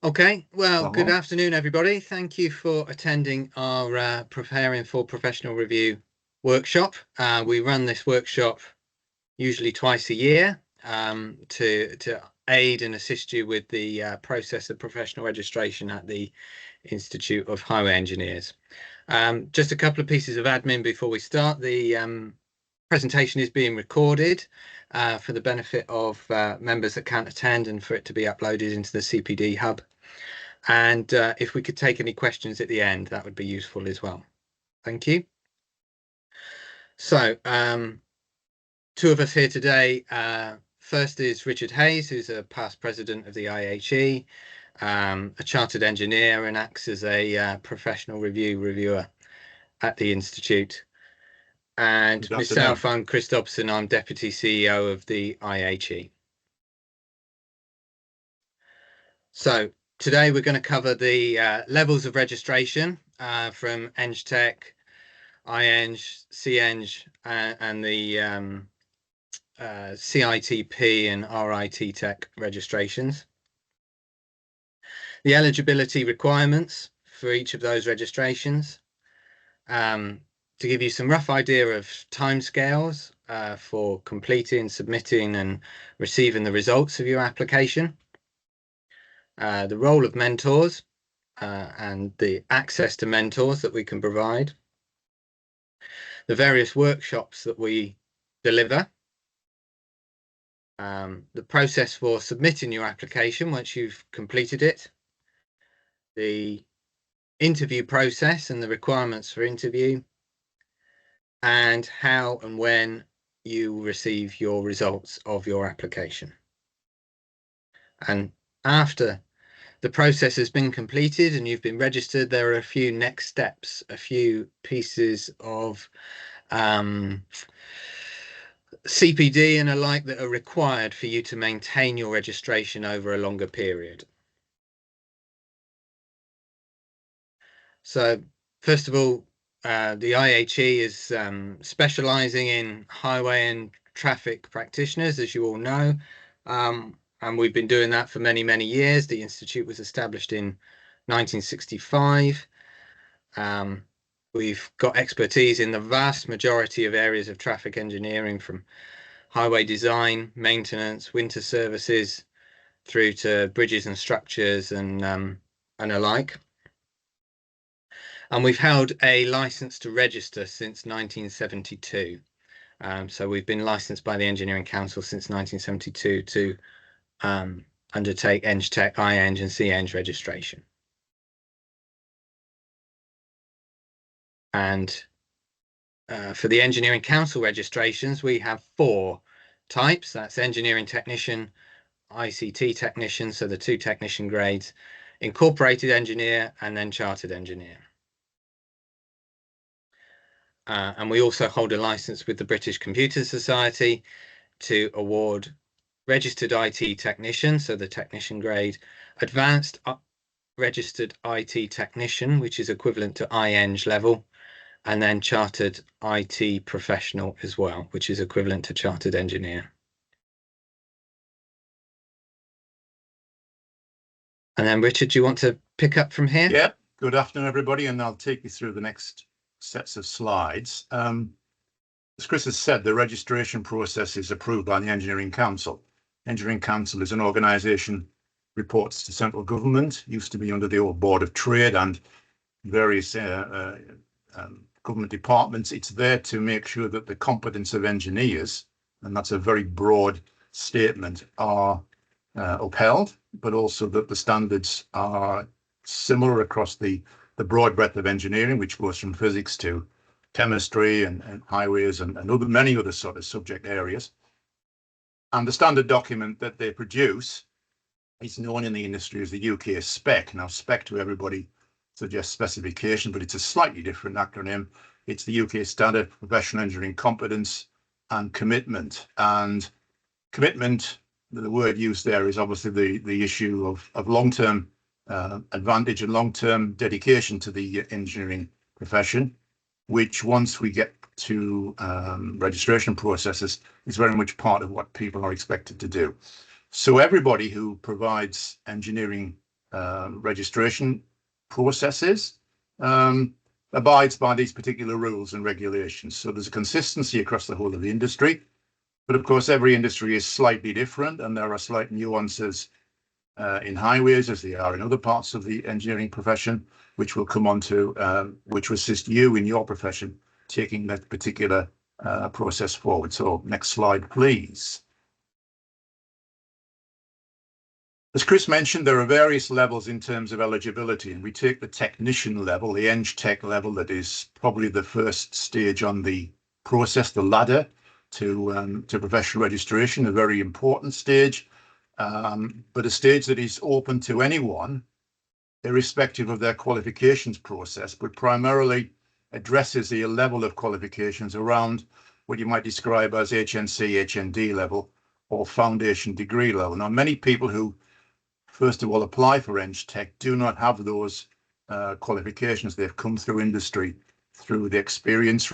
Okay, well, good Uh-huh. afternoon, everybody. Thank you for attending our Preparing for Professional Review workshop. We run this workshop usually twice a year to aid and assist you with the process of professional registration at the Institute of Highway Engineers. Just a couple of pieces of admin before we start. The presentation is being recorded for the benefit of members that can't attend and for it to be uploaded into the CPD hub. And if we could take any questions at the end, that would be useful as well. Thank you. So, two of us here today. First is Richard Hayes, who's a past president of the IHE, a chartered engineer and acts as a professional reviewer at the Institute. And myself, I'm Chris Dobson. I'm Deputy CEO of the IHE. So today we're going to cover the levels of registration from EngTech, iEng, CEng, and the CITP and RIT Tech registrations. The eligibility requirements for each of those registrations. To give you some rough idea of timescales for completing, submitting and receiving the results of your application. The role of mentors and the access to mentors that we can provide. The various workshops that we deliver. The process for submitting your application once you've completed it. The interview process and the requirements for interview. And how and when you receive your results of your application. And after the process has been completed and you've been registered, there are a few next steps, a few pieces of CPD and alike that are required for you to maintain your registration over a longer period. So first of all, the IHE is specialising in highway and traffic practitioners, as you all know. And we've been doing that for many, many years. The Institute was established in 1965. We've got expertise in the vast majority of areas of traffic engineering, from highway design, maintenance, winter services, through to bridges and structures and alike. And we've held a license to register since 1972. So we've been licensed by the Engineering Council since 1972 to undertake EngTech, iEng and CEng registration. And for the Engineering Council registrations, we have 4 types. That's engineering technician, ICT technician, so the 2 technician grades, incorporated engineer, and then chartered engineer. And we also hold a license with the British Computer Society to award registered IT technician, so the technician grade, advanced registered IT technician, which is equivalent to iEng level, and then chartered IT professional as well, which is equivalent to chartered engineer. And then Richard, do you want to pick up from here? Yeah, good afternoon, everybody, and I'll take you through the next sets of slides. As Chris has said, the registration process is approved by the Engineering Council. Engineering Council is an organisation, reports to central government, used to be under the old Board of Trade and various government departments. It's there to make sure that the competence of engineers, and that's a very broad statement, are upheld, but also that the standards are similar across the broad breadth of engineering, which goes from physics to chemistry and highways and many other sort of subject areas. And the standard document that they produce is known in the industry as the UK spec. Now, spec to everybody suggests specification, but it's a slightly different acronym. It's the UK Standard for Professional Engineering Competence and Commitment. And commitment, the word used there is obviously the issue of long-term advantage and long-term dedication to the engineering profession, which once we get to registration processes is very much part of what people are expected to do. So everybody who provides engineering registration processes abides by these particular rules and regulations. So there's a consistency across the whole of the industry. But of course, every industry is slightly different, and there are slight nuances in highways as they are in other parts of the engineering profession, which we'll come on to, which will assist you in your profession taking that particular process forward. So next slide, please. As Chris mentioned, there are various levels in terms of eligibility, and we take the technician level, the Eng Tech level, that is probably the first stage on the process, the ladder to professional registration, a very important stage, but a stage that is open to anyone, irrespective of their qualifications process, but primarily addresses the level of qualifications around what you might describe as HNC, HND level, or foundation degree level. Now, many people who first of all apply for Eng Tech do not have those qualifications. They've come through industry, through the experience,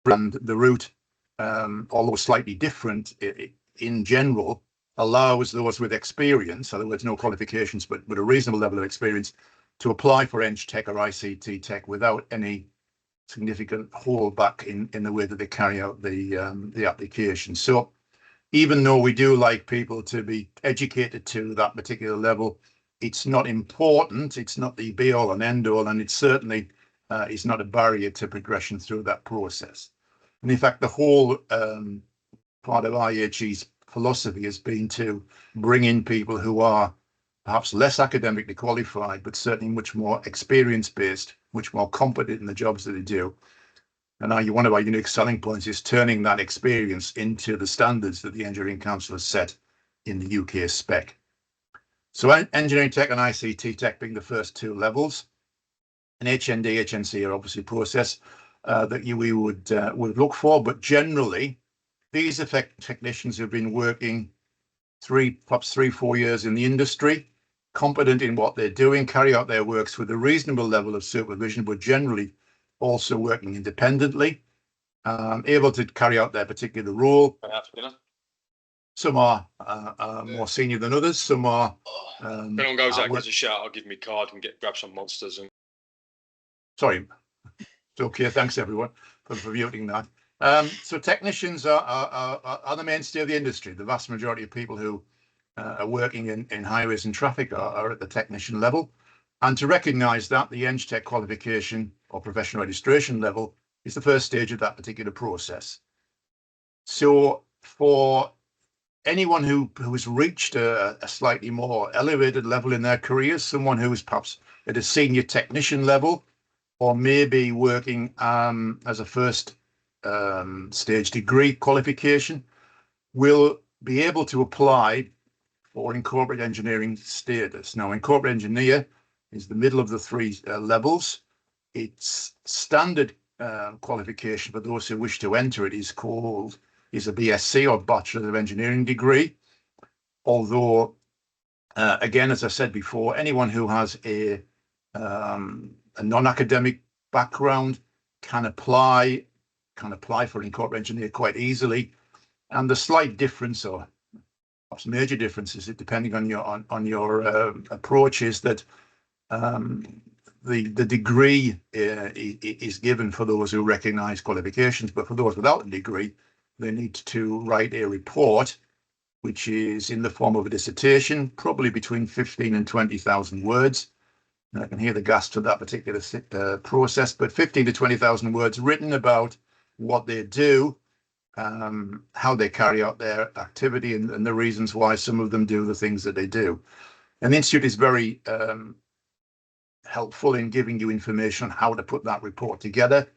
and the route, although slightly different in general, allows those with experience, in other words, no qualifications, but a reasonable level of experience, to apply for Eng Tech or ICT Tech without any significant holdback in the way that they carry out the application. So even though we do like people to be educated to that particular level, it's not important, it's not the be all and end all, and it certainly is not a barrier to progression through that process. And in fact, the whole part of IHE's philosophy has been to bring in people who are perhaps less academically qualified, but certainly much more experience-based, much more competent in the jobs that they do. And one of our unique selling points is turning that experience into the standards that the Engineering Council has set in the UK spec. So Engineering Tech and ICT Tech being the first two levels, and HND, HNC are obviously process that we would look for, but generally these technicians have been working perhaps 3-4 years in the industry, competent in what they're doing, carry out their works with a reasonable level of supervision, but generally also working independently, able to carry out their particular role. Some are more senior than others. Some are. If anyone goes out, gives a shout, I'll give me a card and grab some monsters. And sorry, it's okay. Thanks everyone for muting that. So technicians are the mainstay of the industry. The vast majority of people who are working in highways and traffic are at the technician level. And to recognise that, the Eng Tech qualification or professional registration level is the first stage of that particular process. So for anyone who has reached a slightly more elevated level in their careers, someone who is perhaps at a senior technician level, or maybe working as a first stage degree qualification, will be able to apply for incorporated engineering status. Now, incorporated engineer is the middle of the three levels. Its standard qualification for those who wish to enter it is a BSc or Bachelor of Engineering degree. Although, again, as I said before, anyone who has a non-academic background can apply for an incorporated engineer quite easily. And the slight difference, or perhaps major differences, depending on your approach, is that the degree is given for those who recognise qualifications, but for those without a degree, they need to write a report, which is in the form of a dissertation, probably between 15 and 20,000 words. And I can hear the gasp for that particular process, but 15 to 20,000 words written about what they do, how they carry out their activity, and the reasons why some of them do the things that they do. And the Institute is very helpful in giving you information on how to put that report together,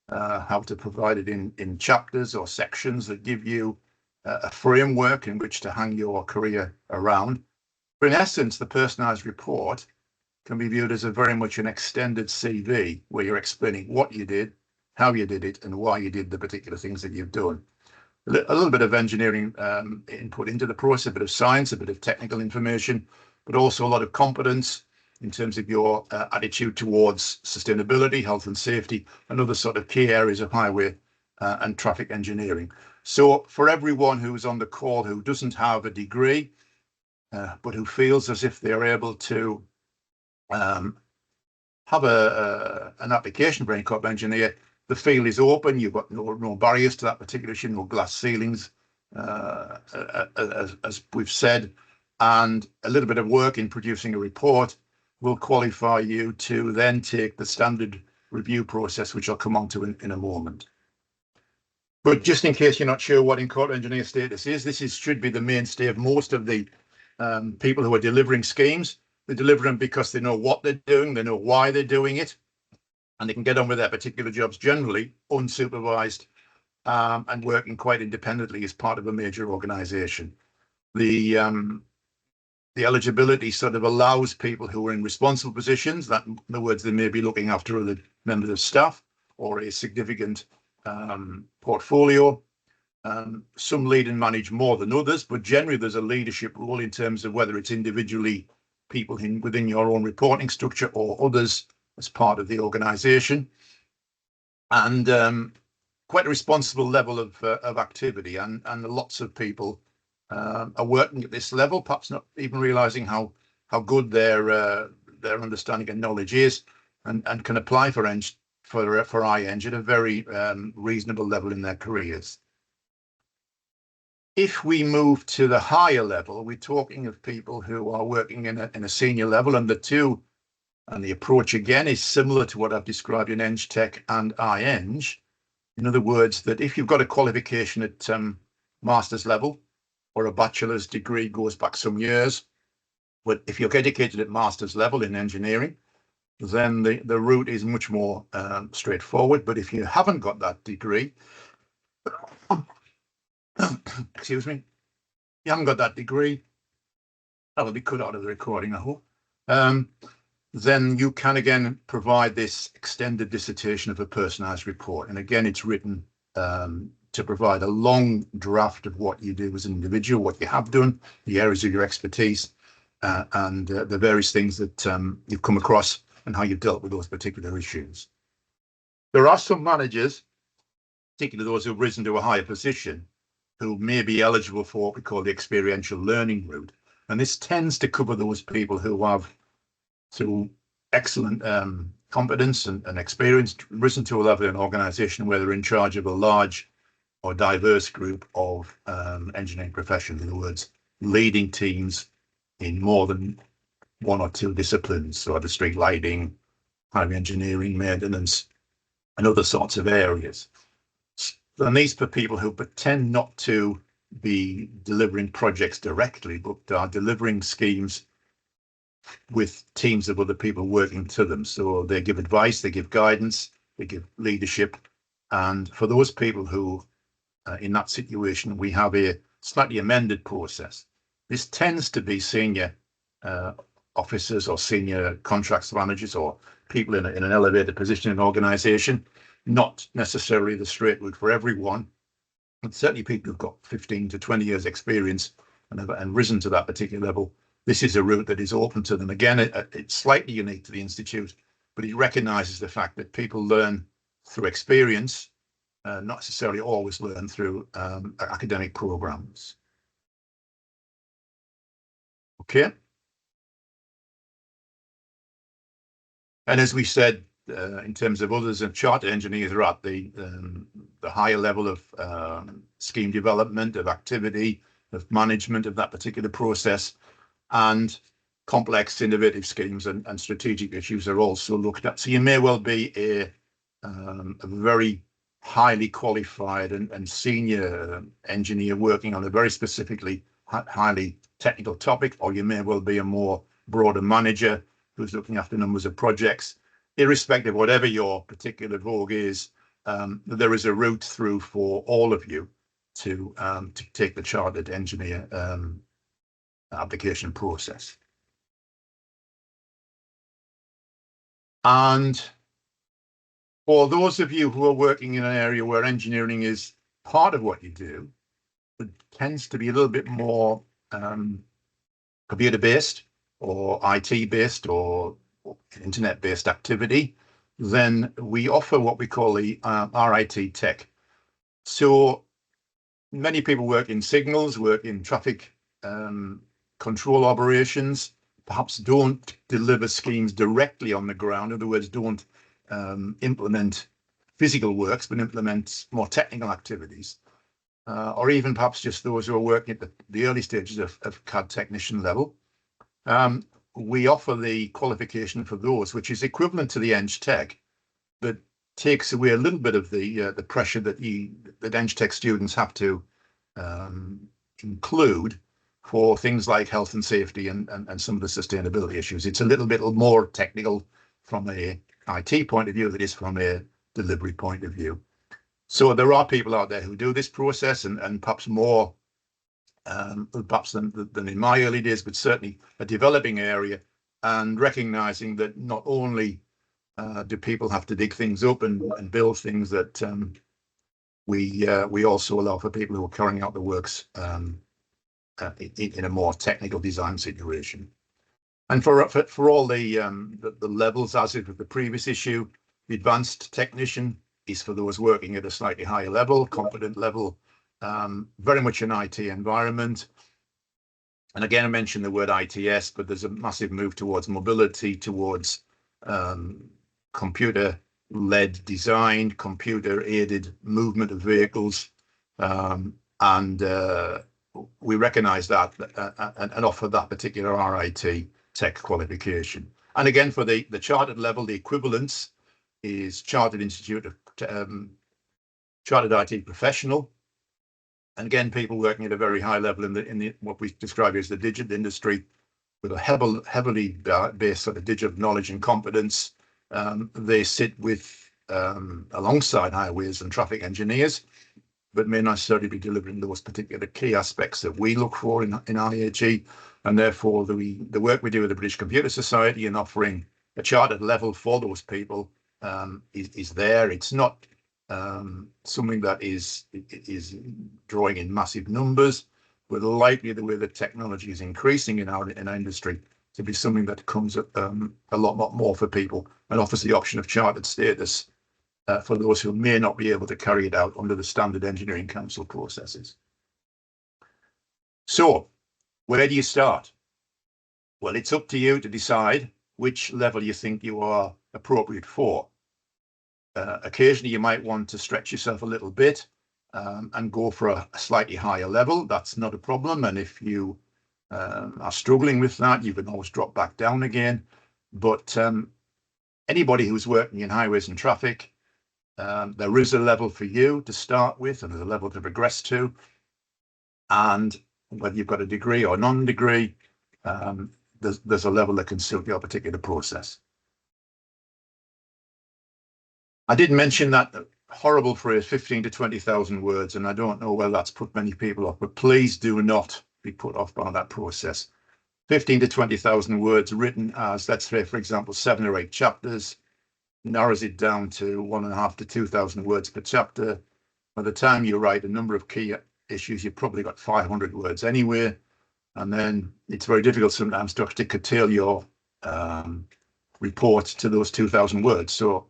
how to provide it in chapters or sections that give you a framework in which to hang your career around. But in essence, the personalised report can be viewed as very much an extended CV, where you're explaining what you did, how you did it, and why you did the particular things that you've done. A little bit of engineering input into the process, a bit of science, a bit of technical information, but also a lot of competence in terms of your attitude towards sustainability, health and safety, and other sort of key areas of highway and traffic engineering. So for everyone who's on the call who doesn't have a degree, but who feels as if they're able to have an application for any corp engineer. The field is open. You've got no barriers to that particular issue, no glass ceilings, as we've said, and a little bit of work in producing a report will qualify you to then take the standard review process, which I'll come on to in a moment. But just in case you're not sure what in-court engineer status is, this should be the mainstay of most of the people who are delivering schemes. They deliver them because they know what they're doing, they know why they're doing it, and they can get on with their particular jobs, generally unsupervised and working quite independently as part of a major organisation. The eligibility sort of allows people who are in responsible positions, that in other words, they may be looking after other members of staff or a significant portfolio. Some lead and manage more than others, but generally there's a leadership role in terms of whether it's individually people within your own reporting structure or others as part of the organisation, and quite a responsible level of activity, and lots of people are working at this level, perhaps not even realising how good their understanding and knowledge is, and can apply for iEng at a very reasonable level in their careers. If we move to the higher level, we're talking of people who are working in a senior level, and the approach again is similar to what I've described in EngTech and iEng. In other words, that if you've got a qualification at master's level or a bachelor's degree goes back some years, but if you're educated at master's level in engineering, then the route is much more straightforward. But if you haven't got that degree, excuse me, you haven't got that degree, that will be cut out of the recording, I hope. Then you can again provide this extended dissertation of a personalised report. And again, it's written to provide a long draft of what you do as an individual, what you have done, the areas of your expertise, and the various things that you've come across and how you've dealt with those particular issues. There are some managers, particularly those who've risen to a higher position, who may be eligible for what we call the experiential learning route. And this tends to cover those people who have, through excellent competence and experience, risen to a level in an organisation where they're in charge of a large or diverse group of engineering professionals. In other words, leading teams in more than one or two disciplines, so the street lighting, highway engineering, maintenance, and other sorts of areas. And these are people who tend not to be delivering projects directly, but are delivering schemes with teams of other people working to them. So they give advice, they give guidance, they give leadership. And for those people who, in that situation, we have a slightly amended process. This tends to be senior officers or senior contracts managers or people in an elevated position in an organisation, not necessarily the straight route for everyone, but certainly people who've got 15 to 20 years experience and risen to that particular level. This is a route that is open to them. Again, it's slightly unique to the Institute, but it recognises the fact that people learn through experience, not necessarily always learn through academic programs. Okay. And as we said, in terms of others, and chartered engineers are at the higher level of scheme development, of activity, of management of that particular process, and complex innovative schemes and strategic issues are also looked at. So you may well be a very highly qualified and senior engineer working on a very specifically highly technical topic, or you may well be a more broader manager who's looking after numbers of projects. Irrespective of whatever your particular vogue is, there is a route through for all of you to take the chartered engineer application process. And for those of you who are working in an area where engineering is part of what you do, it tends to be a little bit more computer-based or IT-based or internet-based activity, then we offer what we call the RIT Tech. So many people work in signals, work in traffic control operations, perhaps don't deliver schemes directly on the ground. In other words, don't implement physical works, but implement more technical activities. Or even perhaps just those who are working at the early stages of CAD technician level. We offer the qualification for those, which is equivalent to the Eng Tech, but takes away a little bit of the pressure that Eng Tech students have to include for things like health and safety and some of the sustainability issues. It's a little bit more technical from a IT point of view than it is from a delivery point of view. So there are people out there who do this process, and perhaps more perhaps than in my early days, but certainly a developing area, and recognizing that not only do people have to dig things up and build things, that we also allow for people who are carrying out the works in a more technical design situation. And for all the levels, as with the previous issue, the advanced technician is for those working at a slightly higher level, competent level, very much an IT environment. And again, I mentioned the word ITS, but there's a massive move towards mobility, towards computer-led design, computer-aided movement of vehicles, and we recognise that and offer that particular RIT tech qualification. And again, for the chartered level, the equivalence is Chartered Institute of Chartered IT Professional. And again, people working at a very high level in the what we describe as the digital industry, with a heavily based sort of digital knowledge and competence. They sit with alongside highways and traffic engineers, but may not necessarily be delivering those particular key aspects that we look for in IHE. And therefore, the work we do with the British Computer Society in offering a chartered level for those people is there. It's not something that is drawing in massive numbers, but likely the way that technology is increasing in our industry to be something that comes a lot more for people, and offers the option of chartered status for those who may not be able to carry it out under the standard engineering council processes. So where do you start? Well, it's up to you to decide which level you think you are appropriate for. Occasionally you might want to stretch yourself a little bit and go for a slightly higher level. That's not a problem. And if you are struggling with that, you can always drop back down again. But anybody who's working in highways and traffic, there is a level for you to start with, and there's a level to progress to. And whether you've got a degree or non-degree, there's a level that can suit your particular process. I did mention that horrible phrase, 15 to 20,000 words, and I don't know whether that's put many people off, but please do not be put off by that process. 15 to 20,000 words written as, let's say, for example, 7 or 8 chapters, narrows it down to 1.5 to 2,000 words per chapter. By the time you write a number of key issues, you've probably got 500 words anyway, and then it's very difficult sometimes to actually curtail your report to those 2,000 words. So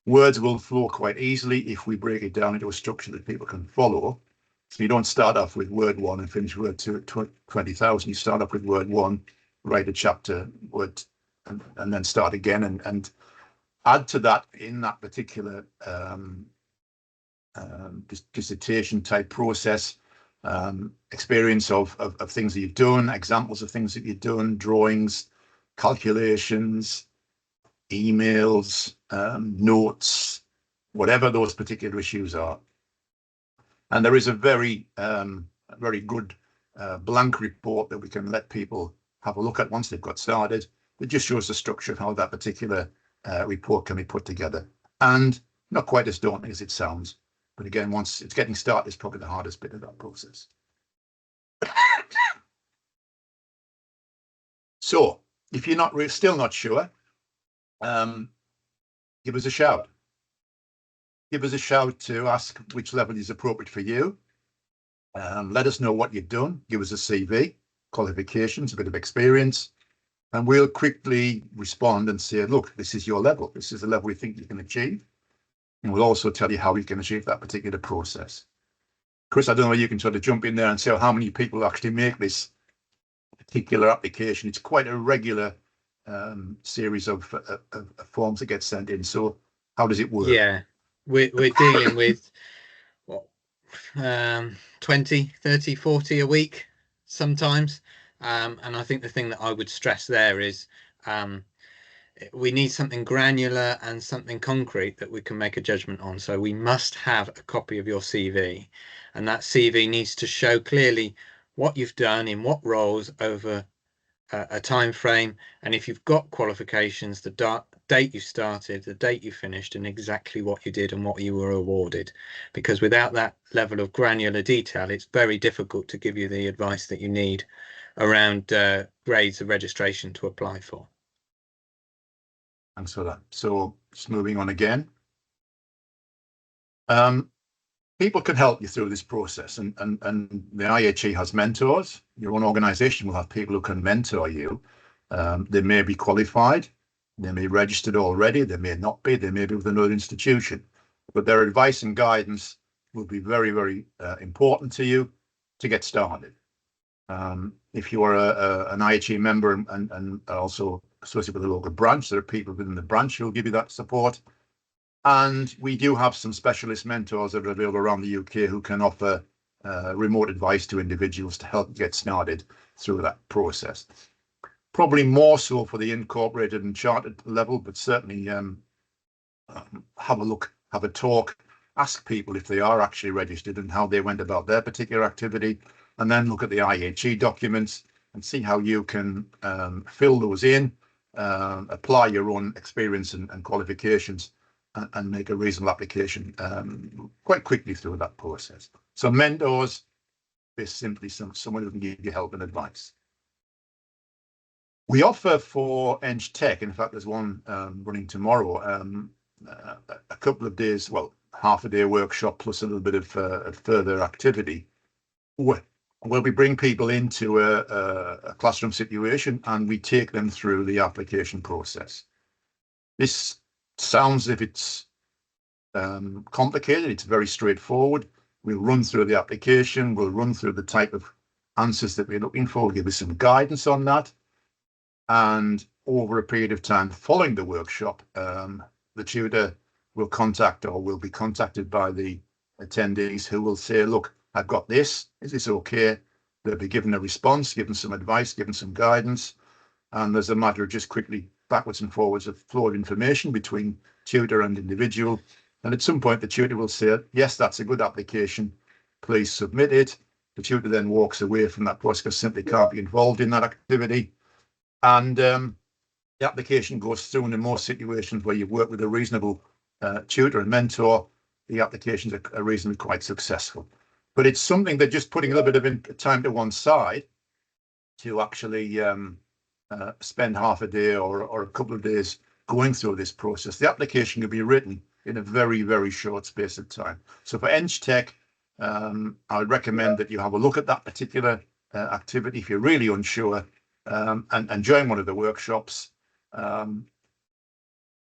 words will flow quite easily if we break it down into a structure that people can follow. So you don't start off with word 1 and finish word 2 at 20,000. You start off with word 1, write a chapter, word, and then start again, and add to that in that particular dissertation type process, experience of things that you've done, examples of things that you've done, drawings, calculations, emails, notes, whatever those particular issues are. And there is a very good blank report that we can let people have a look at once they've got started. It just shows the structure of how that particular report can be put together, and not quite as daunting as it sounds. But again, once it's getting started, it's probably the hardest bit of that process. So if you're still not sure, give us a shout. Give us a shout to ask which level is appropriate for you. Let us know what you've done. Give us a CV, qualifications, a bit of experience, and we'll quickly respond and say, look, this is your level. This is the level we think you can achieve. And we'll also tell you how you can achieve that particular process. Chris, I don't know, you can sort of jump in there and say how many people actually make this particular application. It's quite a regular series of forms that get sent in. So how does it work? Yeah, we're dealing with what 20, 30, 40 a week sometimes. And I think the thing that I would stress there is we need something granular and something concrete that we can make a judgment on. So we must have a copy of your CV, and that CV needs to show clearly what you've done in what roles over a time frame, and if you've got qualifications, the date you started, the date you finished, and exactly what you did and what you were awarded. Because without that level of granular detail, it's very difficult to give you the advice that you need around grades of registration to apply for. Thanks for that. So just moving on again. People can help you through this process, and the IHE has mentors. Your own organization will have people who can mentor you. They may be qualified, they may be registered already, they may not be, they may be with another institution, but their advice and guidance will be very, very important to you to get started. If you are an IHE member and also associated with a local branch, there are people within the branch who will give you that support. And we do have some specialist mentors that are available around the UK who can offer remote advice to individuals to help get started through that process. Probably more so for the incorporated and chartered level, but certainly have a look, have a talk, ask people if they are actually registered and how they went about their particular activity, and then look at the IHE documents and see how you can fill those in, apply your own experience and qualifications, and make a reasonable application quite quickly through that process. So mentors is simply someone who can give you help and advice. We offer for Eng Tech, in fact, there's one running tomorrow, a couple of days, well, half a day workshop plus a little bit of further activity where we bring people into a classroom situation and we take them through the application process. This sounds as if it's complicated. It's very straightforward. We'll run through the application. We'll run through the type of answers that we're looking for. We'll give you some guidance on that. And over a period of time following the workshop, the tutor will contact or will be contacted by the attendees who will say, look, I've got this. Is this okay? They'll be given a response, given some advice, given some guidance. And there's a matter of just quickly backwards and forwards of flow of information between tutor and individual. And at some point, the tutor will say, yes, that's a good application. Please submit it. The tutor then walks away from that process because simply can't be involved in that activity. And the application goes through, and in most situations where you work with a reasonable tutor and mentor, the applications are reasonably quite successful. But it's something that just putting a little bit of time to one side to actually spend half a day or a couple of days going through this process. The application can be written in a very, very short space of time. So for Eng Tech, I would recommend that you have a look at that particular activity if you're really unsure, and join one of the workshops.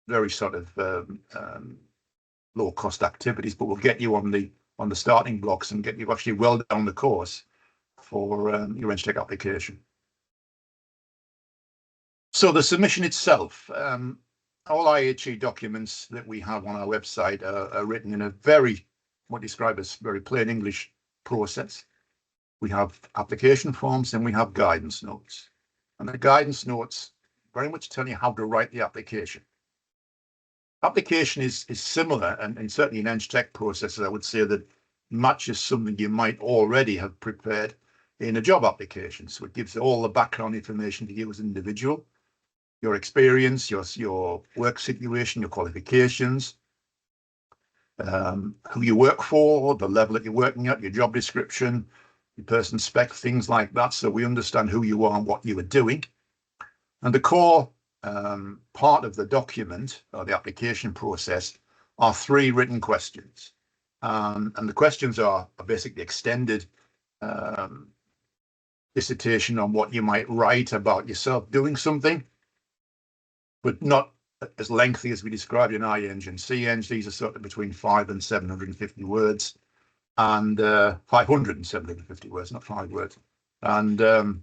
Very sort of low cost activities, but will get you on the starting blocks and get you actually well down the course for your Eng Tech application. So the submission itself, all IHE documents that we have on our website are written in a very, what we describe as very plain English process. We have application forms and we have guidance notes. And the guidance notes very much tell you how to write the application. Application is similar, and certainly in Eng Tech processes, I would say that matches something you might already have prepared in a job application. So it gives all the background information to you as an individual, your experience, your work situation, your qualifications, who you work for, the level that you're working at, your job description, your person spec, things like that. So we understand who you are and what you are doing. And the core part of the document or the application process are 3 written questions. And the questions are basically extended dissertation on what you might write about yourself doing something, but not as lengthy as we described in iEng and CEng. These are sort of between 500 and 750 words, and 500 and 750 words, not 5 words. And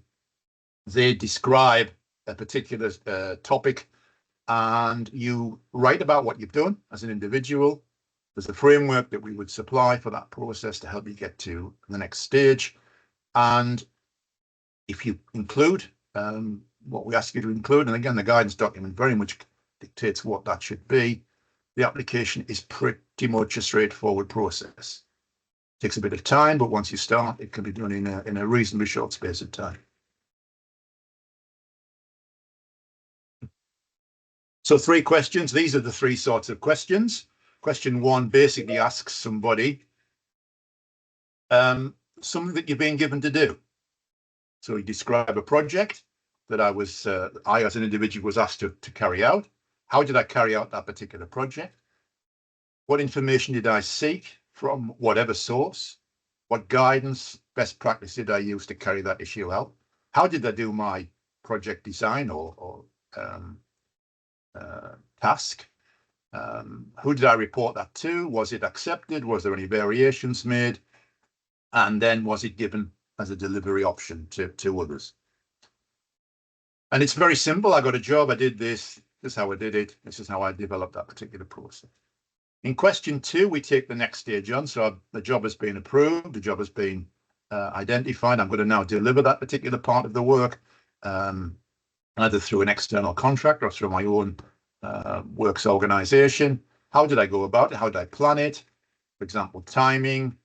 They describe a particular topic, and you write about what you've done as an individual. There's a framework that we would supply for that process to help you get to the next stage. And if you include what we ask you to include, and again, the guidance document very much dictates what that should be, the application is pretty much a straightforward process. It takes a bit of time, but once you start, it can be done in a reasonably short space of time. So 3 questions. These are the 3 sorts of questions. Question 1 basically asks somebody something that you're being given to do. So you describe a project that I as an individual was asked to carry out. How did I carry out that particular project? What information did I seek from whatever source? What guidance, best practice did I use to carry that issue out? How did I do my project design or task? Who did I report that to? Was it accepted? Was there any variations made? And then was it given as a delivery option to others? And it's very simple. I got a job, I did this, this is how I did it, this is how I developed that particular process. In question 2, we take the next stage on. So the job has been approved, the job has been identified. I'm going to now deliver that particular part of the work, either through an external contractor or through my own works organization. How did I go about it? How did I plan it? For example, timing,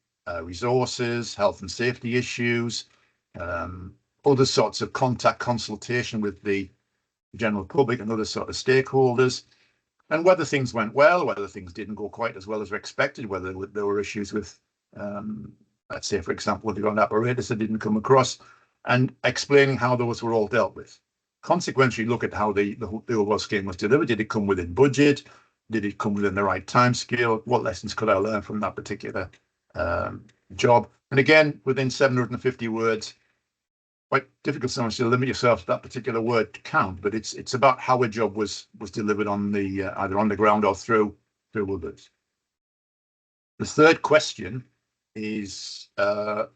resources, health and safety issues, other sorts of contact consultation with the general public and other sort of stakeholders, and whether things went well, whether things didn't go quite as well as expected, whether there were issues with, let's say, for example, the ground apparatus that didn't come across, and explaining how those were all dealt with. Consequently, look at how the overall scheme was delivered. Did it come within budget? Did it come within the right time scale? What lessons could I learn from that particular job? And again, within 750 words, quite difficult sometimes to limit yourself to that particular word count, but it's about how a job was delivered on the either on the ground or through others. The third question is a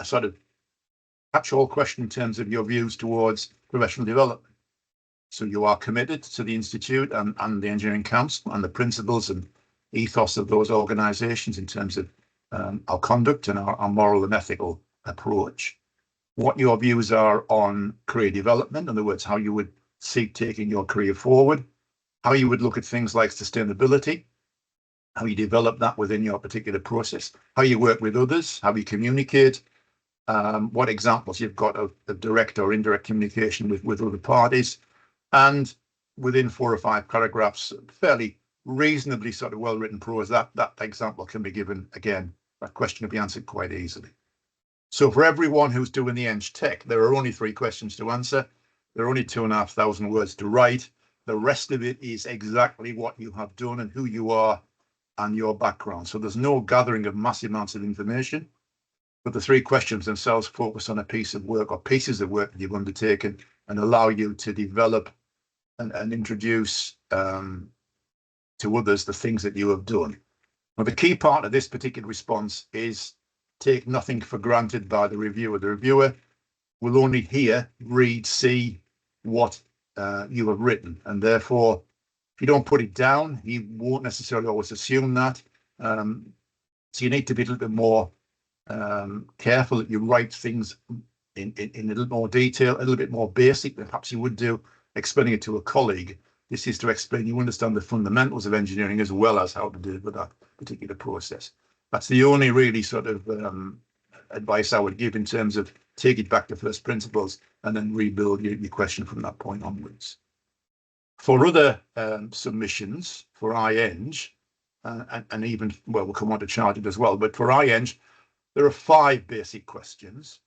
sort of catch-all question in terms of your views towards professional development. So you are committed to the Institute and the Engineering Council and the principles and ethos of those organisations in terms of our conduct and our moral and ethical approach. What your views are on career development, in other words, how you would seek taking your career forward, how you would look at things like sustainability, how you develop that within your particular process, how you work with others, how you communicate, what examples you've got of direct or indirect communication with other parties, and within 4 or 5 paragraphs, fairly reasonably sort of well-written prose, that example can be given. Again, that question can be answered quite easily. So for everyone who's doing the Eng Tech, there are only 3 questions to answer. There are only 2,500 words to write. The rest of it is exactly what you have done and who you are and your background. So there's no gathering of massive amounts of information, but the 3 questions themselves focus on a piece of work or pieces of work that you've undertaken and allow you to develop and introduce to others the things that you have done. Now, the key part of this particular response is take nothing for granted by the reviewer. The reviewer will only hear, read, see what you have written, and therefore, if you don't put it down, he won't necessarily always assume that. So you need to be a little bit more careful that you write things in a little more detail, a little bit more basic than perhaps you would do explaining it to a colleague. This is to explain you understand the fundamentals of engineering as well as how to deliver that particular process. That's the only really sort of advice I would give in terms of take it back to first principles and then rebuild your question from that point onwards. For other submissions for iEng, and even, well, we'll come on to chartered as well, but for iEng, there are 5 basic questions,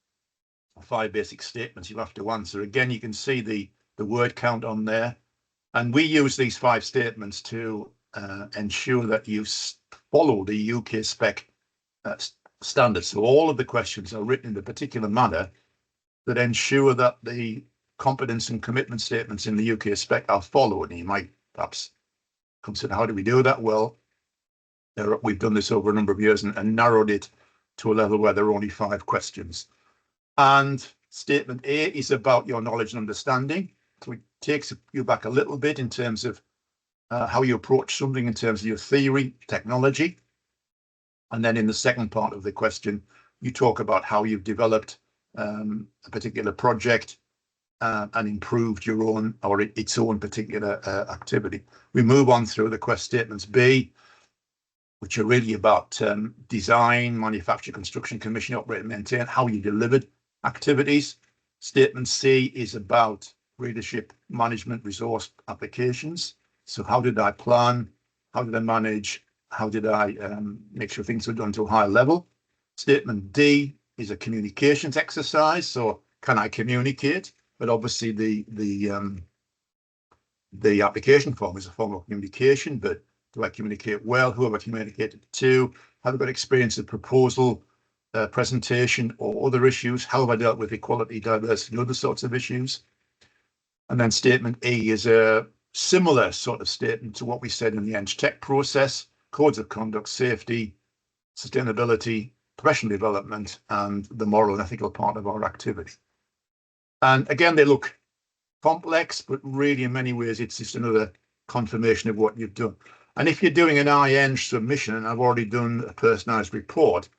5 basic statements you'll have to answer. Again, you can see the word count on there. And we use these 5 statements to ensure that you follow the UK spec standards. So all of the questions are written in a particular manner that ensure that the competence and commitment statements in the UK spec are followed. And you might perhaps consider, how do we do that? Well, we've done this over a number of years and narrowed it to a level where there are only 5 questions. And Statement A is about your knowledge and understanding. So it takes you back a little bit in terms of how you approach something in terms of your theory, technology. And then in the second part of the question, you talk about how you've developed a particular project and improved your own or its own particular activity. We move on through the quest statements B, which are really about design, manufacture, construction, commission, operate, and maintain, how you delivered activities. Statement C is about leadership, management, resource applications. So how did I plan? How did I manage? How did I make sure things were done to a high level? Statement D is a communications exercise. So can I communicate? But obviously the application form is a form of communication, but do I communicate well? Who have I communicated to? Have I got experience of proposal, presentation, or other issues? How have I dealt with equality, diversity, and other sorts of issues? And then statement E is a similar sort of statement to what we said in the Eng Tech process: codes of conduct, safety, sustainability, professional development, and the moral and ethical part of our activity. And again, they look complex, but really in many ways, it's just another confirmation of what you've done. And if you're doing an IEng submission, and I've already done a personalized report,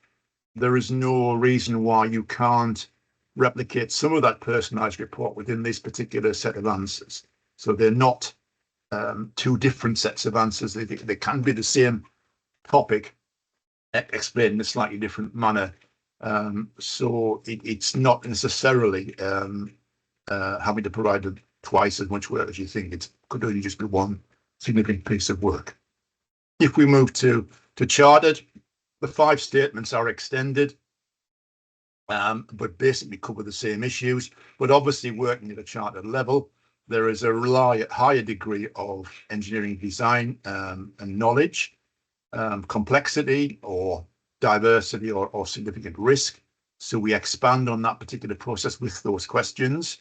there is no reason why you can't replicate some of that personalized report within this particular set of answers. So they're not two different sets of answers. They can be the same topic explained in a slightly different manner. So it's not necessarily having to provide twice as much work as you think. It could only just be one significant piece of work. If we move to chartered, the 5 statements are extended, but basically cover the same issues. But obviously, working at a chartered level, there is a higher degree of engineering design and knowledge, complexity or diversity or significant risk. So we expand on that particular process with those questions.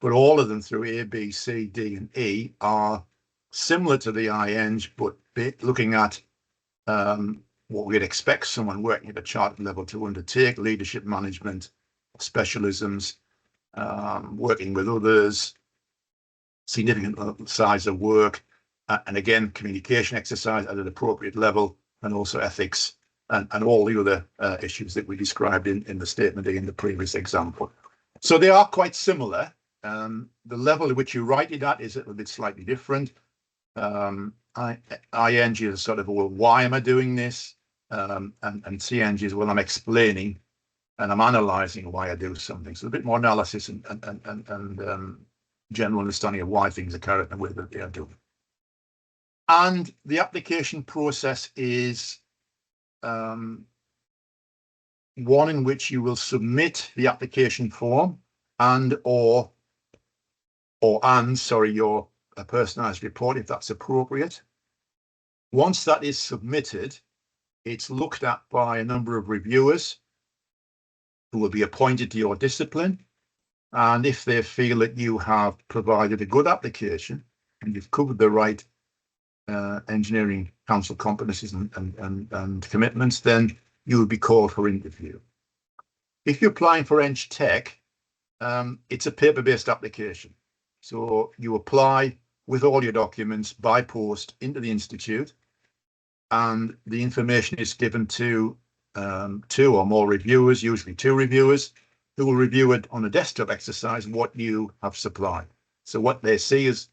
But all of them through A, B, C, D, and E are similar to the IEng, but looking at what we'd expect someone working at a chartered level to undertake: leadership, management, specialisms, working with others, significant size of work, and again, communication exercise at an appropriate level, and also ethics and all the other issues that we described in the statement in the previous example. So they are quite similar. The level at which you write it at is a little bit slightly different. IEng is sort of, well, why am I doing this? And CEng is, well, I'm explaining and I'm analysing why I do something. So a bit more analysis and general understanding of why things are carried out the way that they are doing. And the application process is one in which you will submit the application form your personalised report, if that's appropriate. Once that is submitted, it's looked at by a number of reviewers who will be appointed to your discipline. And if they feel that you have provided a good application and you've covered the right engineering council competencies and commitments, then you will be called for interview. If you're applying for Eng Tech, it's a paper-based application. So you apply with all your documents by post into the institute, and the information is given to 2 or more reviewers, usually 2 reviewers, who will review it on a desktop exercise, what you have supplied. So what they see is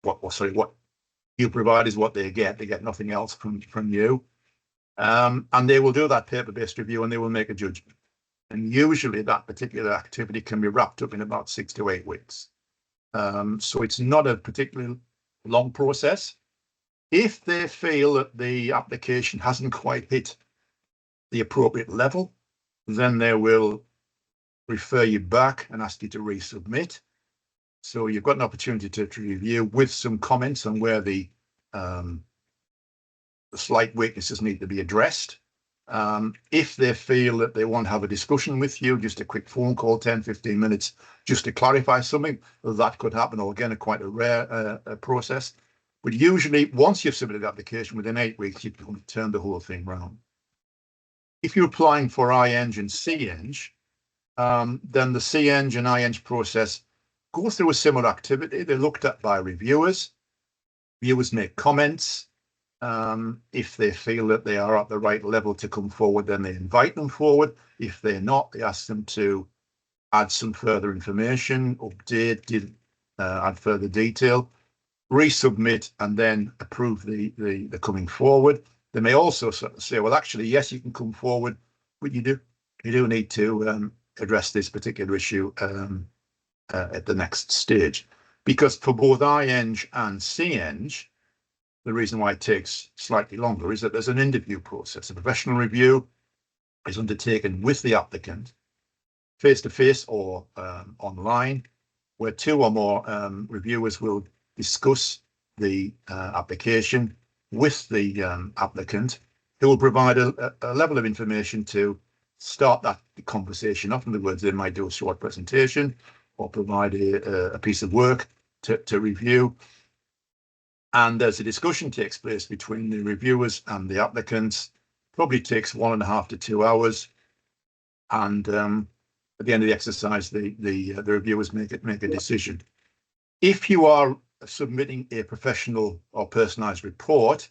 what you provide is what they get. They get nothing else from you. And they will do that paper-based review and they will make a judgment. And usually that particular activity can be wrapped up in about 6 to 8 weeks. So it's not a particularly long process. If they feel that the application hasn't quite hit the appropriate level, then they will refer you back and ask you to resubmit. So you've got an opportunity to review with some comments on where the slight weaknesses need to be addressed. If they feel that they want to have a discussion with you, just a quick phone call, 10-15 minutes, just to clarify something, that could happen, or again, quite a rare process. But usually, once you've submitted the application, within 8 weeks, you can turn the whole thing around. If you're applying for IEng and CEng, Then the CEng and IEng process go through a similar activity. They're looked at by reviewers. Viewers make comments. If they feel that they are at the right level to come forward, then they invite them forward. If they're not, they ask them to add some further information, update, add further detail, resubmit, and then approve the coming forward. They may also sort of say, well, actually, yes, you can come forward, but you do need to address this particular issue at the next stage. Because for both IEng and CEng, the reason why it takes slightly longer is that there's an interview process. A professional review is undertaken with the applicant, face-to-face or online, where two or more reviewers will discuss the application with the applicant, who will provide a level of information to start that conversation. Often the words, they might do a short presentation or provide a piece of work to review. And as a discussion takes place between the reviewers and the applicants, probably takes 1.5 to 2 hours. And at the end of the exercise, the reviewers make a decision. If you are submitting a professional or personalized report,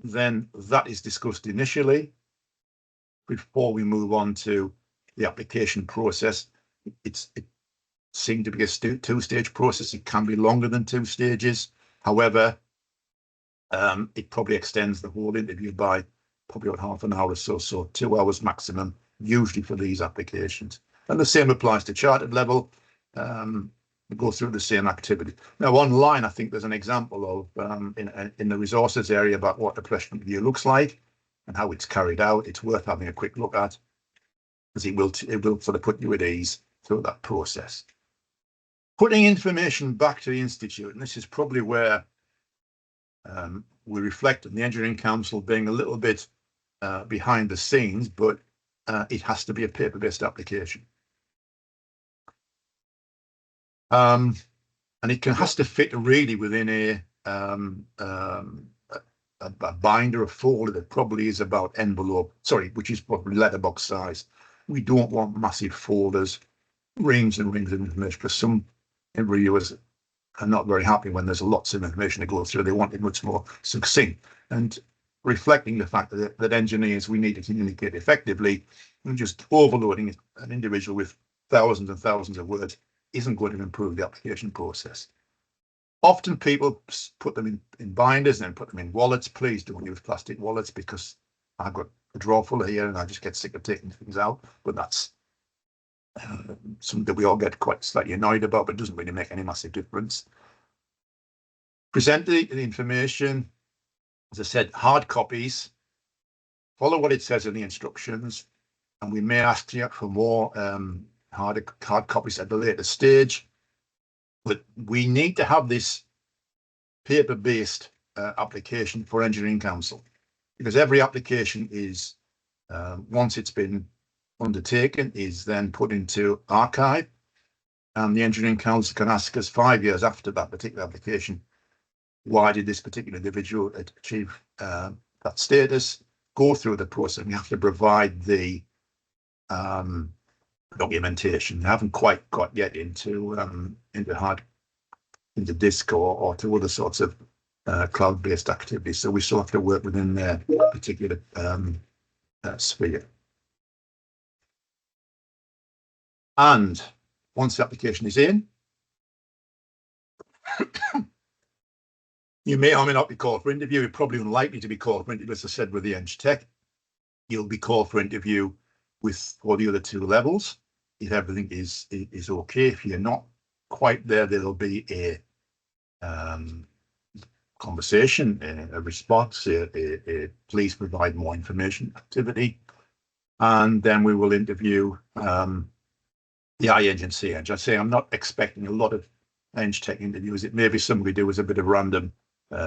then that is discussed initially before we move on to the application process. It seemed to be a two-stage process. It can be longer than 2 stages. However, it probably extends the whole interview by probably about half an hour or so 2 hours maximum, usually for these applications. And the same applies to chartered level. We go through the same activity. Now, online, I think there's an example of in the resources area about what the professional review looks like and how it's carried out. It's worth having a quick look at, because it will sort of put you at ease through that process. Putting information back to the Institute, and this is probably where we reflect on the Engineering Council being a little bit behind the scenes, but it has to be a paper-based application. And it has to fit really within a binder, a folder that probably is about which is probably letterbox size. We don't want massive folders, rings and rings of information, because some reviewers are not very happy when there's lots of information to go through. They want it much more succinct. And reflecting the fact that engineers, we need to communicate effectively, and just overloading an individual with thousands and thousands of words isn't going to improve the application process. Often people put them in binders and then put them in wallets. Please don't use plastic wallets, because I've got a drawer full here and I just get sick of taking things out. But that's something that we all get quite slightly annoyed about, but it doesn't really make any massive difference. Present the information. As I said, hard copies. Follow what it says in the instructions, and we may ask you for more hard copies at the later stage. But we need to have this paper-based application for Engineering Council, because every application is, once it's been undertaken, is then put into archive, and the Engineering Council can ask us 5 years after that particular application, why did this particular individual achieve that status? Go through the process. We have to provide the documentation. They haven't quite got yet into disk or to other sorts of cloud-based activities. So we still have to work within their particular sphere. And once the application is in, you may or may not be called for interview. You're probably unlikely to be called for interview, as I said, with the Eng Tech. You'll be called for interview for the other 2 levels. If everything is okay. If you're not quite there, there'll be a conversation, a response, a please provide more information activity, and then we will interview the IEng and CEng. I say I'm not expecting a lot of Eng Tech interviews. It may be some we do as a bit of random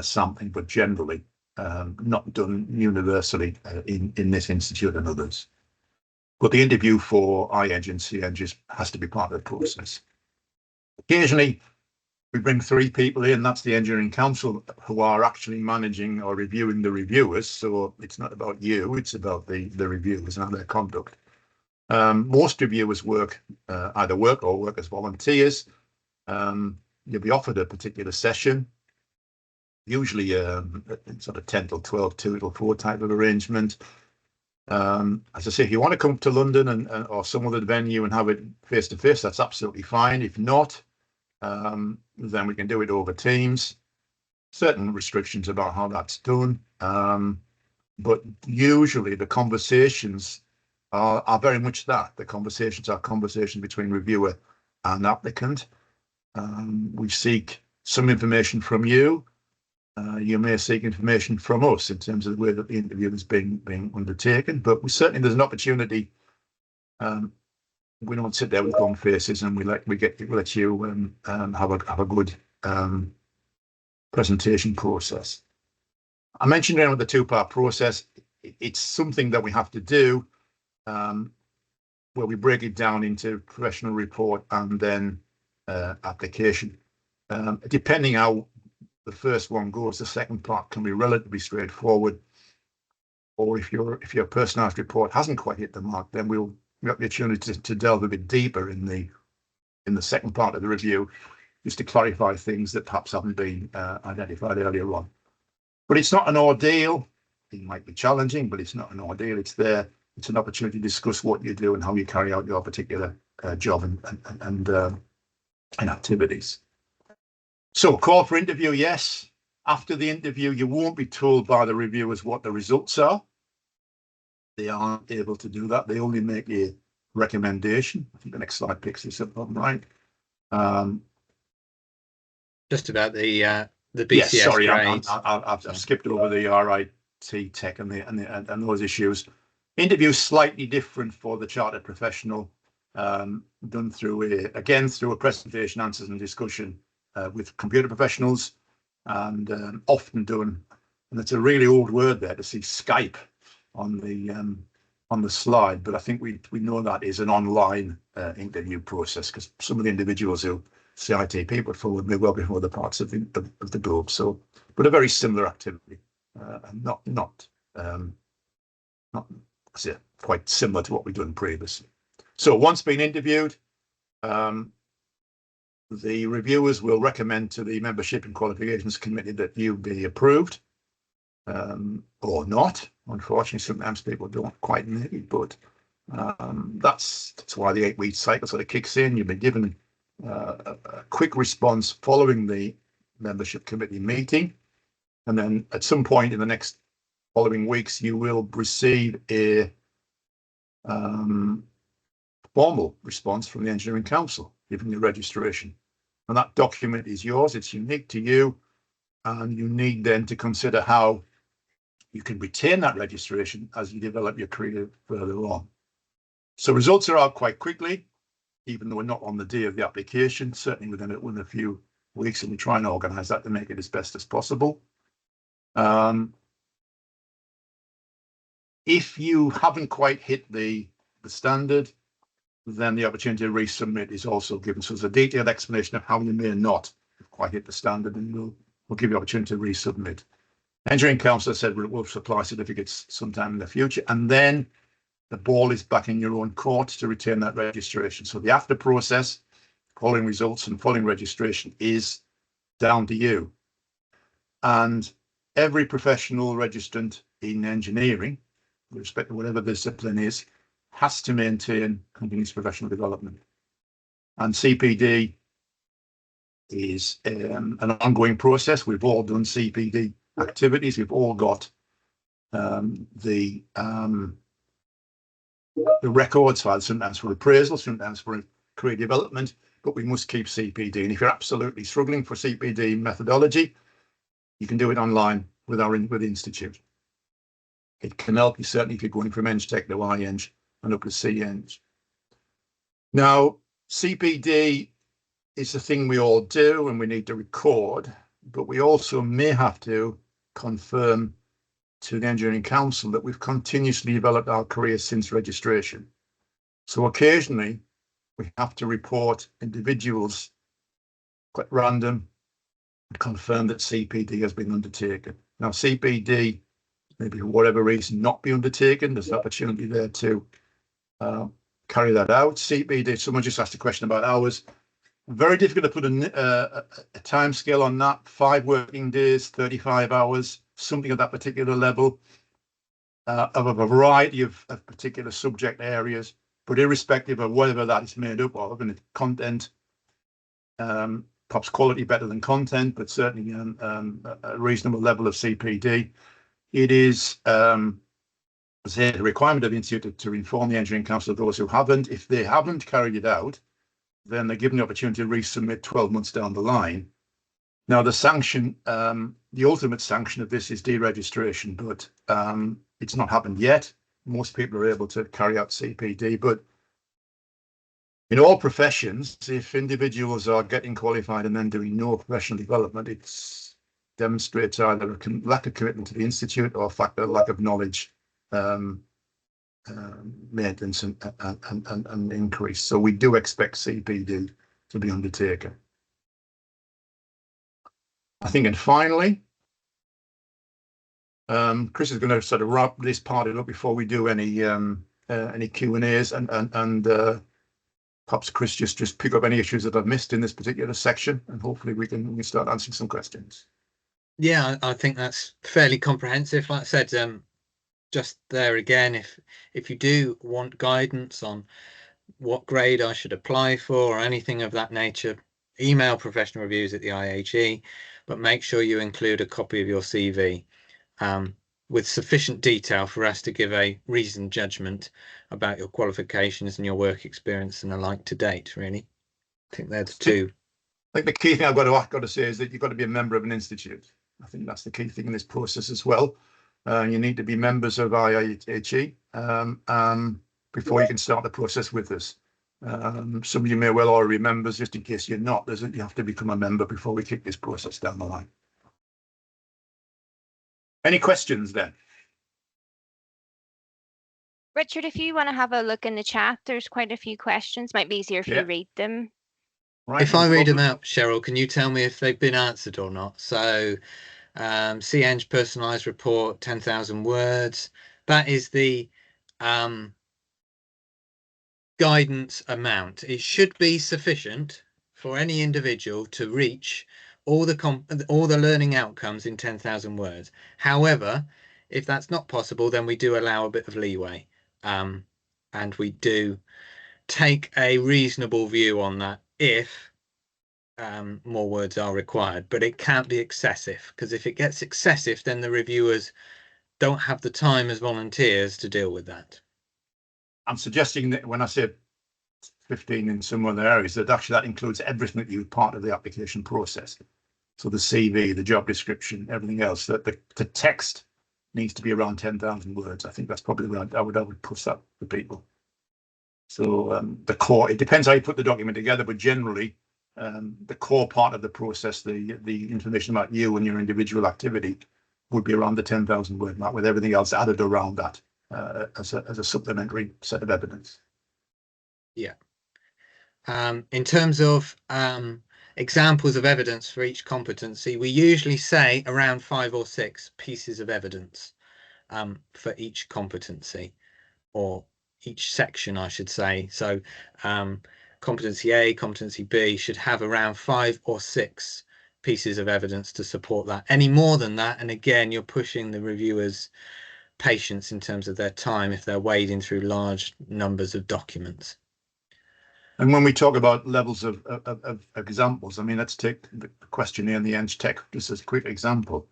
sampling, but generally not done universally in this institute and others. But the interview for IEng and CEng has to be part of the process. Occasionally, we bring 3 people in. That's the Engineering Council, who are actually managing or reviewing the reviewers. So it's not about you, it's about the reviewers and their conduct. Most reviewers either work or work as volunteers. You'll be offered a particular session, usually sort of 10 till 12, 2 till 4 type of arrangement. As I say, if you want to come to London or some other venue and have it face to face, that's absolutely fine. If not, then we can do it over Teams. Certain restrictions about how that's done, but usually the conversations are very much that. The conversations are conversations between reviewer and applicant. We seek some information from you. You may seek information from us in terms of the way that the interview is being undertaken, but there's an opportunity. We don't sit there with glum faces, and we let you have a good presentation process. I mentioned around the two-part process. It's something that we have to do, where we break it down into professional report and then application. Depending how the first one goes, the second part can be relatively straightforward. Or if your personalised report hasn't quite hit the mark, then we'll have the opportunity to delve a bit deeper in the second part of the review, just to clarify things that perhaps haven't been identified earlier on. But it's not an ordeal. It might be challenging, but it's not an ordeal. It's there. It's an opportunity to discuss what you do and how you carry out your particular job and activities. So, call for interview, yes. After the interview, you won't be told by the reviewers what the results are. They aren't able to do that. They only make a recommendation. I think the next slide picks this up, right? Just about the BCS. Yes, sorry, grades. I've skipped over the RIT tech and those issues. Interview slightly different for the chartered professional, done through a presentation, answers, and discussion with computer professionals, and often done. And it's a really old word there to see Skype on the slide, but I think we know that is an online interview process, because some of the individuals who CIT people forward may well be from other parts of the globe. So, but a very similar activity, and not quite similar to what we've done previously. So once been interviewed, the reviewers will recommend to the Membership and Qualifications Committee that you be approved, or not. Unfortunately, sometimes people don't quite make it, but that's why the 8-week cycle sort of kicks in. You've been given a quick response following the Membership Committee meeting, and then at some point in the next following weeks, you will receive a formal response from the Engineering Council, giving you registration. And that document is yours. It's unique to you, and you need then to consider how you can retain that registration as you develop your career further on. So results are out quite quickly, even though we're not on the day of the application, certainly within a few weeks, and we try and organise that to make it as best as possible. If you haven't quite hit the standard, then the opportunity to resubmit is also given. So there's a detailed explanation of how you may not quite hit the standard, and we'll give you the opportunity to resubmit. Engineering Council said we'll supply certificates sometime in the future, and then the ball is back in your own court to retain that registration. So the after process, calling results and following registration, is down to you. And every professional registrant in engineering, with respect to whatever the discipline is, has to maintain continuous professional development. And CPD is an ongoing process. We've all done CPD activities. We've all got the records files, sometimes for appraisal, sometimes for career development, but we must keep CPD. And if you're absolutely struggling for CPD methodology, you can do it online with the Institute. It can help you, certainly, if you're going from Eng Tech to iEng and up to CEng. Now, CPD is the thing we all do and we need to record, but we also may have to confirm to the Engineering Council that we've continuously developed our career since registration. So occasionally we have to report individuals, quite random, and confirm that CPD has been undertaken. Now, CPD, maybe for whatever reason, not be undertaken, there's an opportunity there to carry that out. CPD, someone just asked a question about hours. Very difficult to put a time scale on that. 5 working days, 35 hours, something at that particular level, of a variety of particular subject areas. But irrespective of whatever that is made up of, and content, perhaps quality better than content, but certainly a reasonable level of CPD. It is a requirement of the Institute to inform the Engineering Council of those who haven't. If they haven't carried it out, then they're given the opportunity to resubmit 12 months down the line. Now, the sanction, the ultimate sanction of this is deregistration, but it's not happened yet. Most people are able to carry out CPD, but in all professions, if individuals are getting qualified and then doing no professional development, it demonstrates either a lack of commitment to the Institute or a lack of knowledge, maintenance and increase. So we do expect CPD to be undertaken. I think, and finally, Chris is going to sort of wrap this part up before we do any Q&As, and perhaps Chris just pick up any issues that I've missed in this particular section, and hopefully we can start answering some questions. Yeah, I think that's fairly comprehensive. Like I said, just there again, if you do want guidance on what grade I should apply for or anything of that nature, email professional reviews at the IHE, but make sure you include a copy of your CV with sufficient detail for us to give a reasoned judgment about your qualifications and your work experience and the like to date, really. I think they're the two. I think the key thing I've got to say is that you've got to be a member of an institute. I think that's the key thing in this process as well. You need to be members of IHE before you can start the process with us. Some of you may well already be members. Just in case you're not, you have to become a member before we kick this process down the line. Any questions then? Richard, if you want to have a look in the chat, there's quite a few questions. Might be easier if you read them. Right, if I read them out, Cheryl, can you tell me if they've been answered or not? So CEng personalized report, 10,000 words. That is the guidance amount. It should be sufficient for any individual to reach all the learning outcomes in 10,000 words. However, if that's not possible, then we do allow a bit of leeway, and we do take a reasonable view on that if more words are required, but it can't be excessive, because if it gets excessive, then the reviewers don't have the time as volunteers to deal with that. I'm suggesting that when I say 15 in some other areas, that actually that includes everything that you part of the application process. So the CV, the job description, everything else, that the text needs to be around 10,000 words. I think that's probably where I would push that for people. So the core, it depends how you put the document together, but generally the core part of the process, the information about you and your individual activity, would be around the 10,000 word mark, with everything else added around that as a supplementary set of evidence. Yeah. In terms of examples of evidence for each competency, we usually say around 5 or 6 pieces of evidence for each competency, or each section, I should say. So competency A, competency B should have around 5 or 6 pieces of evidence to support that. Any more than that, and again, you're pushing the reviewers' patience in terms of their time if they're wading through large numbers of documents. And when we talk about levels of examples, I mean, let's take the questionnaire and the Eng Tech just as a quick example.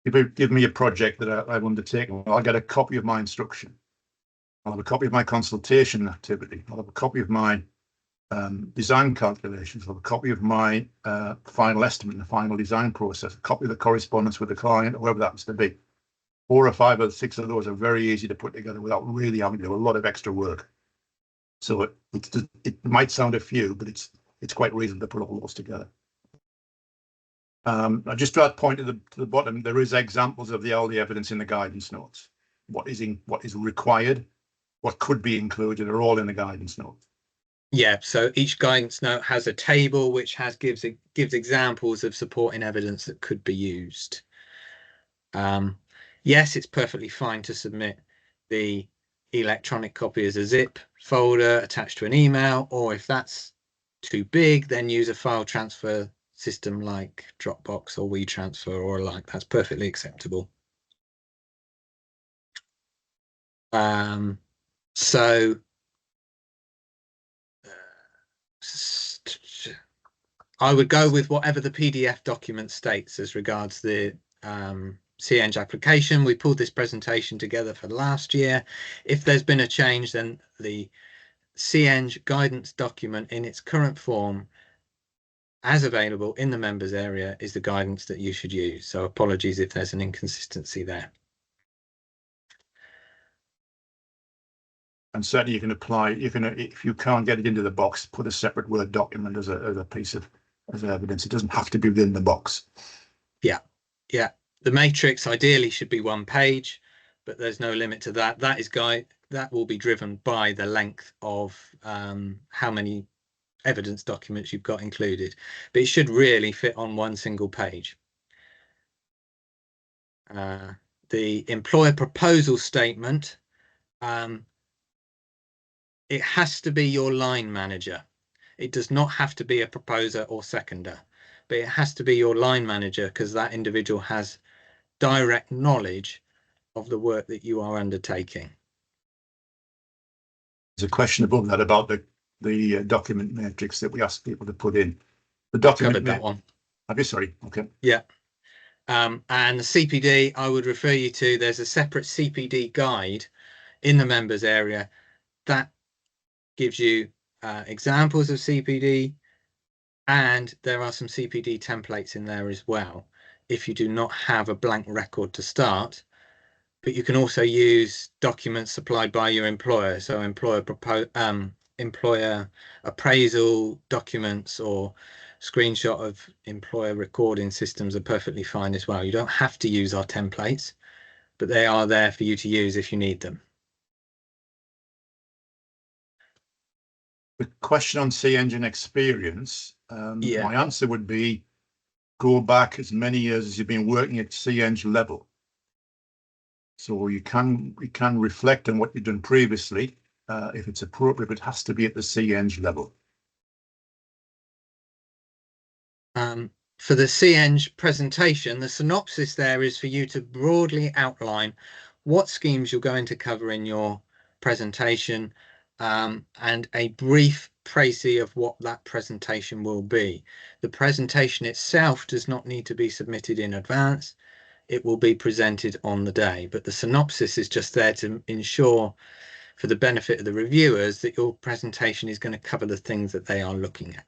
If you give me a project that I've undertaken, I'll get a copy of my instruction. I'll have a copy of my consultation activity. I'll have a copy of my design calculations. I'll have a copy of my final estimate and the final design process, a copy of the correspondence with the client, whoever that happens to be. 4 or 5 or 6 of those are very easy to put together without really having to do a lot of extra work. So it might sound a few, but it's quite reasonable to put all those together. I just draw that point to the bottom. There is examples of all the evidence in the guidance notes. What is required, what could be included, are all in the guidance notes. Yeah. So each guidance note has a table which gives examples of supporting evidence that could be used. Yes, it's perfectly fine to submit the electronic copy as a zip folder attached to an email, or if that's too big, then use a file transfer system like Dropbox or WeTransfer or like. That's perfectly acceptable. So I would go with whatever the PDF document states as regards the CEng application. We pulled this presentation together for last year. If there's been a change, then the CEng guidance document in its current form as available in the members area is the guidance that you should use. So apologies if there's an inconsistency there. And certainly you can apply, if you can't get it into the box, put a separate Word document as a piece of evidence. It doesn't have to be within the box. Yeah. The matrix ideally should be 1 page, but there's no limit to that. That will be driven by the length of how many evidence documents you've got included, but it should really fit on 1 single page. The employer proposal statement, it has to be your line manager. It does not have to be a proposer or seconder, but it has to be your line manager because that individual has direct knowledge of the work that you are undertaking. There's a question above that about the document matrix that we ask people to put in. The document Covered that one. Have you? Sorry. Okay. Yeah. And the CPD, I would refer you to, there's a separate CPD guide in the members area that gives you examples of CPD, and there are some CPD templates in there as well if you do not have a blank record to start. But you can also use documents supplied by your employer, so employer appraisal documents or screenshot of employer recording systems are perfectly fine as well. You don't have to use our templates, but they are there for you to use if you need them. The question on CEng experience, Yeah. my answer would be go back as many years as you've been working at CEng level. So you can reflect on what you've done previously if it's appropriate, but it has to be at the CEng level. For the CEng presentation, the synopsis there is for you to broadly outline what schemes you're going to cover in your presentation, and a brief précis of what that presentation will be. The presentation itself does not need to be submitted in advance. It will be presented on the day, but the synopsis is just there to ensure, for the benefit of the reviewers, that your presentation is going to cover the things that they are looking at.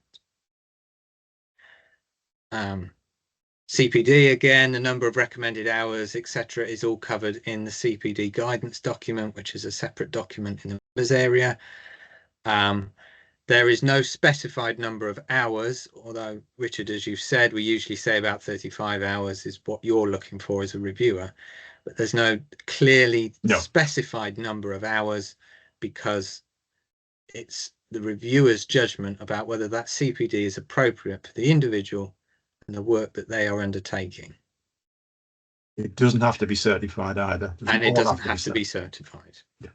CPD, again, the number of recommended hours, etc., is all covered in the CPD guidance document, which is a separate document in the members area. There is no specified number of hours, although, Richard, as you've said, we usually say about 35 hours is what you're looking for as a reviewer, but there's no clearly specified number of hours because it's the reviewer's judgment about whether that CPD is appropriate for the individual and the work that they are undertaking. It doesn't have to be certified either. And it doesn't have to be certified. Yeah.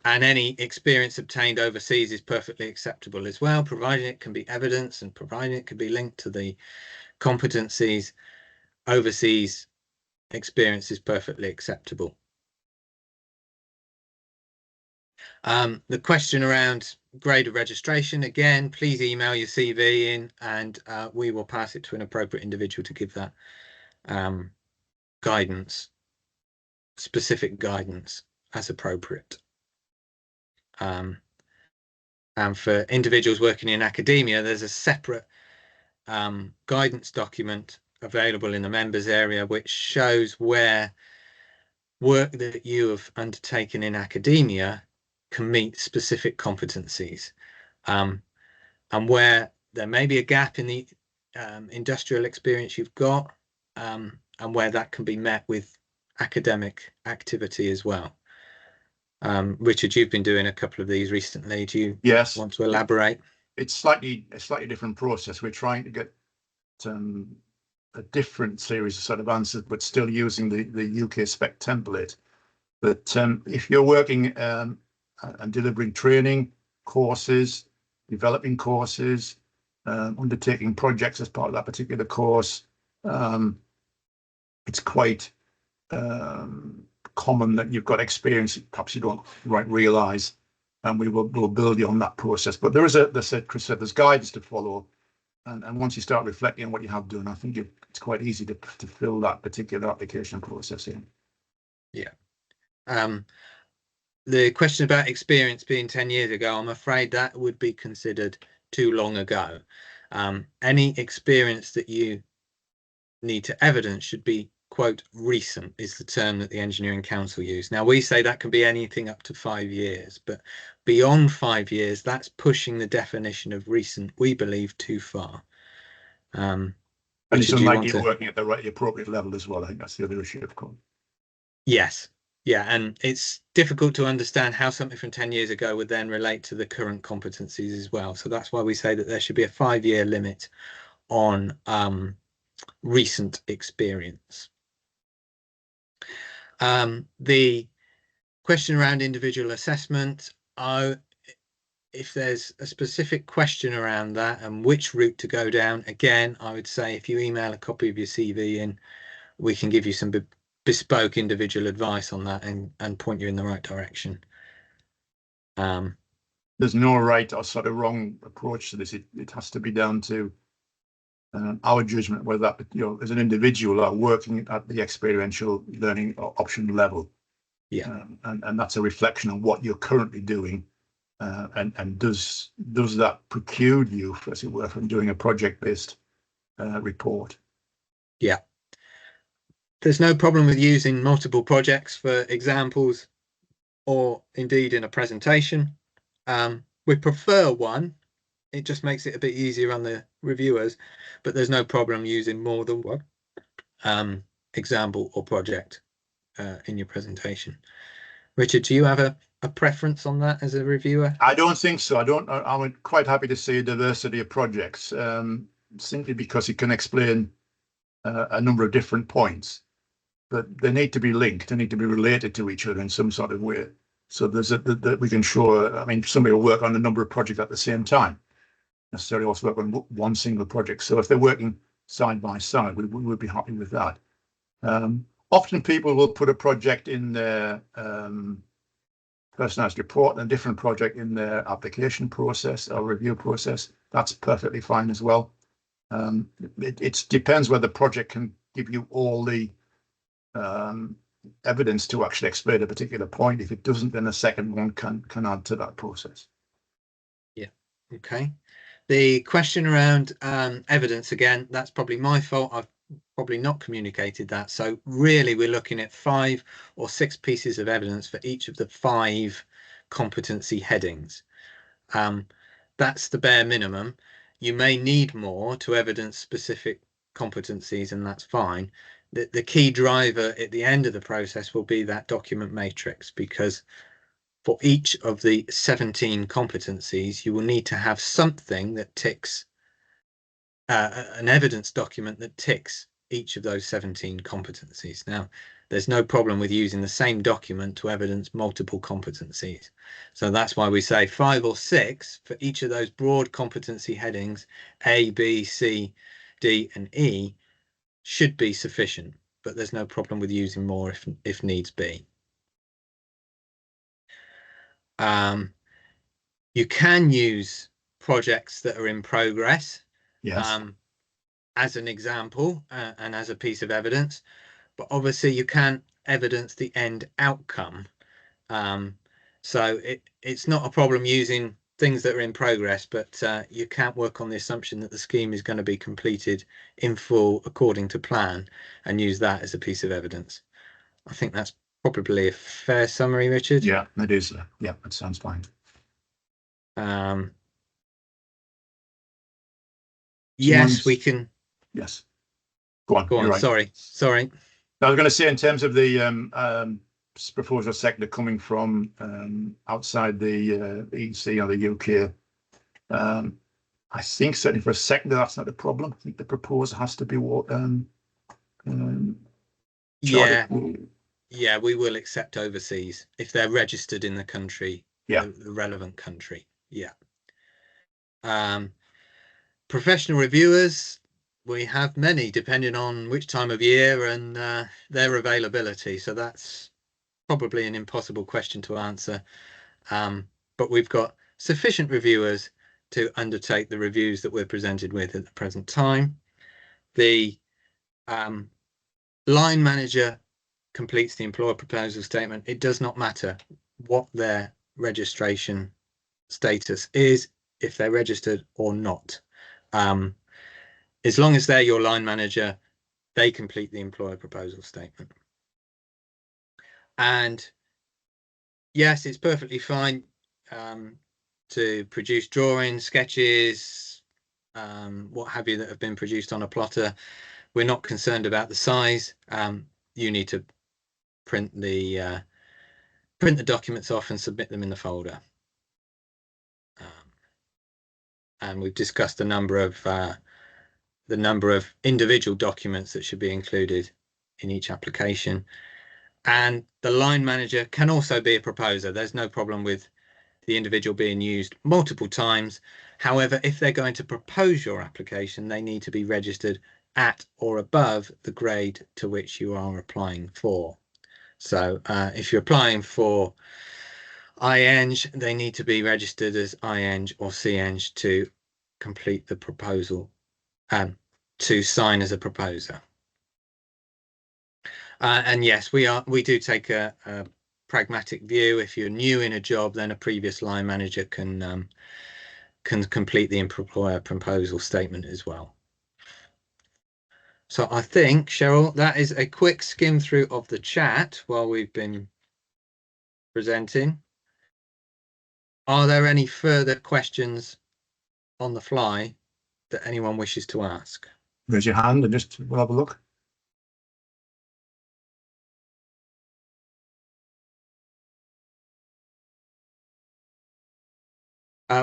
And any experience obtained overseas is perfectly acceptable as well, providing it can be evidence and providing it can be linked to the competencies. Overseas experience is perfectly acceptable. The question around grade of registration, again, please email your CV in and we will pass it to an appropriate individual to give that guidance, specific guidance as appropriate. And for individuals working in academia, there's a separate guidance document available in the members area which shows where work that you have undertaken in academia can meet specific competencies, and where there may be a gap in the industrial experience you've got, and where that can be met with academic activity as well. Richard, you've been doing a couple of these recently. Do you want to elaborate? It's a slightly different process. We're trying to get a different series of sort of answers, but still using the UK spec template. But if you're working and delivering training courses, developing courses, undertaking projects as part of that particular course, it's quite common that you've got experience perhaps you don't realise, and we'll build you on that process. But there is Chris said, there's guidance to follow, and once you start reflecting on what you have done, I think it's quite easy to fill that particular application process in. Yeah. The question about experience being 10 years ago, I'm afraid that would be considered too long ago. Any experience that you need to evidence should be, quote, recent is the term that the Engineering Council use. Now, we say that can be anything up to 5 years, but beyond 5 years, that's pushing the definition of recent, we believe, too far. And it's unlikely you're working at the appropriate level as well. I think that's the other issue, of course. Yes. Yeah, and it's difficult to understand how something from 10 years ago would then relate to the current competencies as well. So that's why we say that there should be a 5-year limit on recent experience. The question around individual assessment, if there's a specific question around that and which route to go down, again, I would say if you email a copy of your CV in, we can give you some bespoke individual advice on that and point you in the right direction. There's no right or sort of wrong approach to this. It has to be down to our judgment, whether that, as an individual or working at the experiential learning option level. Yeah. And that's a reflection on what you're currently doing. And does that preclude you, as it were, from doing a project-based report? Yeah. There's no problem with using multiple projects for examples or indeed in a presentation. We prefer one. It just makes it a bit easier on the reviewers, but there's no problem using more than one example or project in your presentation. Richard, do you have a preference on that as a reviewer? I don't think so. I'm quite happy to see a diversity of projects, simply because it can explain a number of different points, but they need to be linked. They need to be related to each other in some sort of way. So that we can show, I mean, somebody will work on a number of projects at the same time, necessarily also work on one single project. So if they're working side by side, we would be happy with that. Often people will put a project in their personalised report and a different project in their application process or review process. That's perfectly fine as well. It depends whether the project can give you all the evidence to actually explain a particular point. If it doesn't, then a second one can add to that process. Yeah. Okay. The question around evidence, again, that's probably my fault. I've probably not communicated that. So really, we're looking at 5 or 6 pieces of evidence for each of the 5 competency headings. That's the bare minimum. You may need more to evidence specific competencies, and that's fine. The key driver at the end of the process will be that document matrix, because for each of the 17 competencies, you will need to have something that ticks, an evidence document that ticks each of those 17 competencies. Now, there's no problem with using the same document to evidence multiple competencies. So that's why we say 5 or 6 for each of those broad competency headings, A, B, C, D, and E, should be sufficient, but there's no problem with using more if needs be. You can use projects that are in progress, yes, as an example and as a piece of evidence, but obviously you can't evidence the end outcome. So it's not a problem using things that are in progress, but you can't work on the assumption that the scheme is going to be completed in full according to plan and use that as a piece of evidence. I think that's probably a fair summary, Richard. Yeah, it is. Yeah, that sounds fine. Yes, we can. Yes. Go on. Go on. Right. Sorry. I was going to say, in terms of the proposal sector coming from outside the EC or the UK, I think certainly for a sector that's not a problem. I think the proposal has to be Yeah, we will accept overseas if they're registered in the country, Yeah. the relevant country. Yeah. Professional reviewers, we have many depending on which time of year and their availability. So that's probably an impossible question to answer. But we've got sufficient reviewers to undertake the reviews that we're presented with at the present time. The line manager completes the employer proposal statement. It does not matter what their registration status is, if they're registered or not. As long as they're your line manager, they complete the employer proposal statement. And yes, it's perfectly fine to produce drawings, sketches, what have you, that have been produced on a plotter. We're not concerned about the size. You need to print the documents off and submit them in the folder. And we've discussed the number of individual documents that should be included in each application. And the line manager can also be a proposer. There's no problem with the individual being used multiple times. However, if they're going to propose your application, they need to be registered at or above the grade to which you are applying for. So if you're applying for iEng, they need to be registered as iEng or cEng to complete the proposal, to sign as a proposer. And yes, we do take a pragmatic view. If you're new in a job, then a previous line manager can complete the employer proposal statement as well. So I think, Cheryl, that is a quick skim through of the chat while we've been presenting. Are there any further questions on the fly that anyone wishes to ask? Raise your hand and we'll have a look.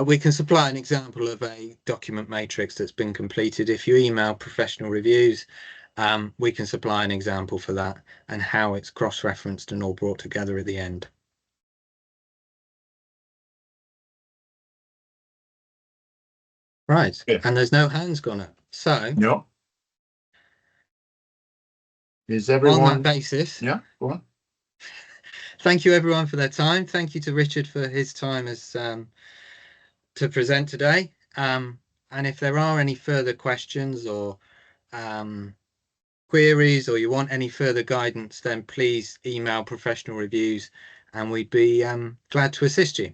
We can supply an example of a document matrix that's been completed. If you email professional reviews, we can supply an example for that and how it's cross-referenced and all brought together at the end. Right, yeah. And there's no hands gone up. So no. Is everyone on that basis? Yeah, go on. Thank you everyone for their time. Thank you to Richard for his time as to present today. And if there are any further questions or queries, or you want any further guidance, then please email professional reviews and we'd be glad to assist you.